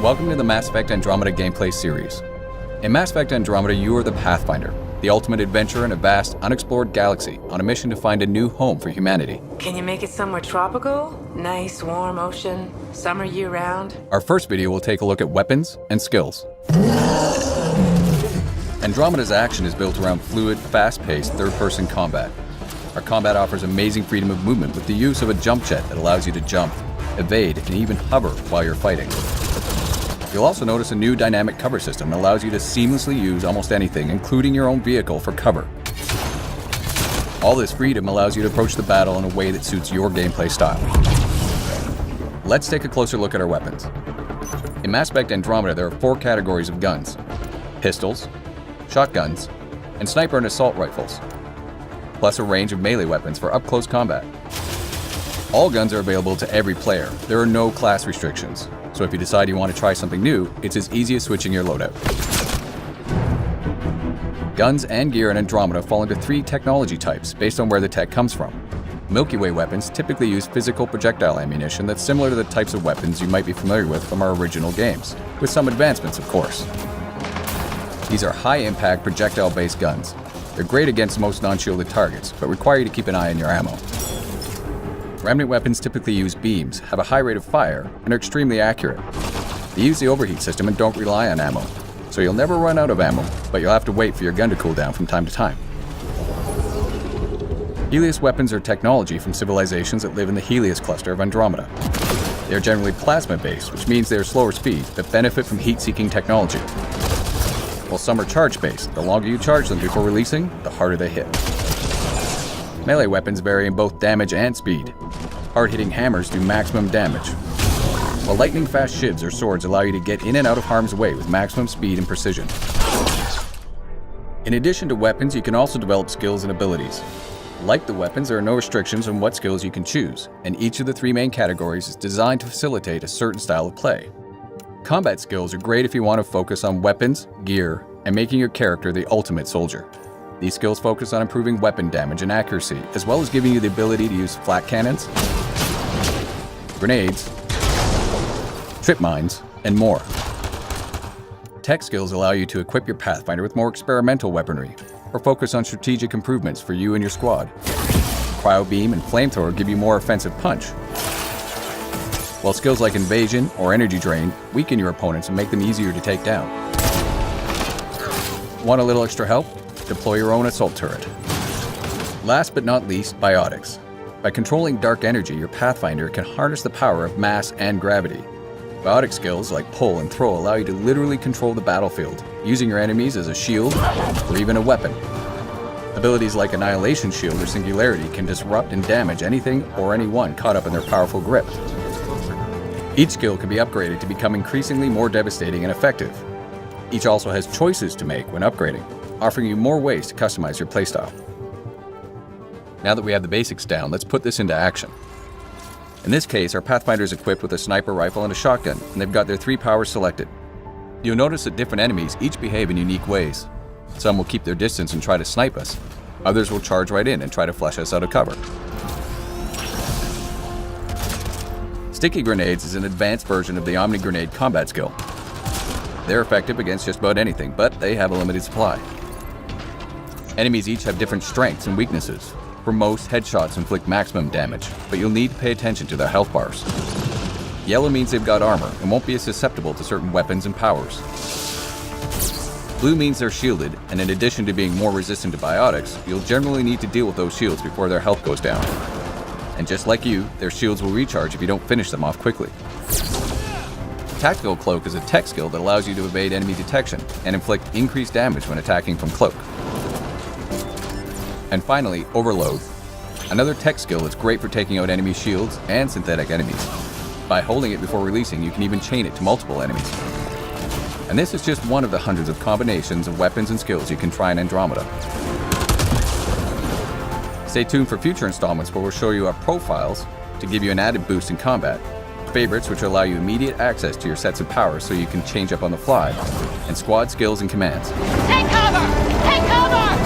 Welcome to the Mass Effect Andromeda gameplay series. In Mass Effect Andromeda, you are the Pathfinder, the ultimate adventurer in a vast, unexplored galaxy on a mission to find a new home for humanity. Can you make it somewhere tropical? Nice, warm ocean, summer year-round? Our first video will take a look at weapons and skills. Andromeda's action is built around fluid, fast-paced, third-person combat. Our combat offers amazing freedom of movement with the use of a jump jet that allows you to jump, evade, and even hover while you're fighting. You'll also notice a new dynamic cover system that allows you to seamlessly use almost anything, including your own vehicle, for cover. All this freedom allows you to approach the battle in a way that suits your gameplay style. Let's take a closer look at our weapons. In Mass Effect Andromeda, there are 4 categories of guns: pistols, shotguns, and sniper and assault rifles, plus a range of melee weapons for up-close combat. All guns are available to every player. There are no class restrictions, so if you decide you want to try something new, it's as easy as switching your loadout. Guns and gear in Andromeda fall into 3 technology types based on where the tech comes from. Milky Way weapons typically use physical projectile ammunition that's similar to the types of weapons you might be familiar with from our original games, with some advancements, of course. These are high-impact projectile-based guns. They're great against most non-shielded targets, but require you to keep an eye on your ammo. Remnant weapons typically use beams, have a high rate of fire, and are extremely accurate. They use the overheat system and don't rely on ammo, so you'll never run out of ammo, but you'll have to wait for your gun to cool down from time to time. Helios weapons are technology from civilizations that live in the Helios cluster of Andromeda. They are generally plasma-based, which means they are slower speed, but benefit from heat-seeking technology. While some are charge-based, the longer you charge them before releasing, the harder they hit. Melee weapons vary in both damage and speed. Hard-hitting hammers do maximum damage, while lightning-fast shivs or swords allow you to get in and out of harm's way with maximum speed and precision. In addition to weapons, you can also develop skills and abilities. Like the weapons, there are no restrictions on what skills you can choose, and each of the 3 main categories is designed to facilitate a certain style of play. Combat skills are great if you want to focus on weapons, gear, and making your character the ultimate soldier. These skills focus on improving weapon damage and accuracy, as well as giving you the ability to use flak cannons, grenades, trip mines, and more. Tech skills allow you to equip your Pathfinder with more experimental weaponry, or focus on strategic improvements for you and your squad. Cryo Beam and Flamethrower give you more offensive punch, while skills like Invasion or Energy Drain weaken your opponents and make them easier to take down. Want a little extra help? Deploy your own assault turret. Last but not least, biotics. By controlling dark energy, your Pathfinder can harness the power of mass and gravity. Biotic skills like pull and throw allow you to literally control the battlefield, using your enemies as a shield or even a weapon. Abilities like Annihilation Shield or Singularity can disrupt and damage anything or anyone caught up in their powerful grip. Each skill can be upgraded to become increasingly more devastating and effective. Each also has choices to make when upgrading, offering you more ways to customize your playstyle. Now that we have the basics down, let's put this into action. In this case, our Pathfinder is equipped with a sniper rifle and a shotgun, and they've got their 3 powers selected. You'll notice that different enemies each behave in unique ways. Some will keep their distance and try to snipe us. Others will charge right in and try to flush us out of cover. Sticky Grenades is an advanced version of the Omni Grenade combat skill. They're effective against just about anything, but they have a limited supply. Enemies each have different strengths and weaknesses. For most, headshots inflict maximum damage, but you'll need to pay attention to their health bars. Yellow means they've got armor and won't be as susceptible to certain weapons and powers. Blue means they're shielded, and in addition to being more resistant to biotics, you'll generally need to deal with those shields before their health goes down. And just like you, their shields will recharge if you don't finish them off quickly. Tactical Cloak is a tech skill that allows you to evade enemy detection and inflict increased damage when attacking from cloak. And finally, Overload, another tech skill that's great for taking out enemy shields and synthetic enemies. By holding it before releasing, you can even chain it to multiple enemies. And this is just one of the hundreds of combinations of weapons and skills you can try in Andromeda. Stay tuned for future installments where we'll show you our profiles to give you an added boost in combat, favorites which allow you immediate access to your sets of powers so you can change up on the fly, and squad skills and commands. Take cover! Take cover!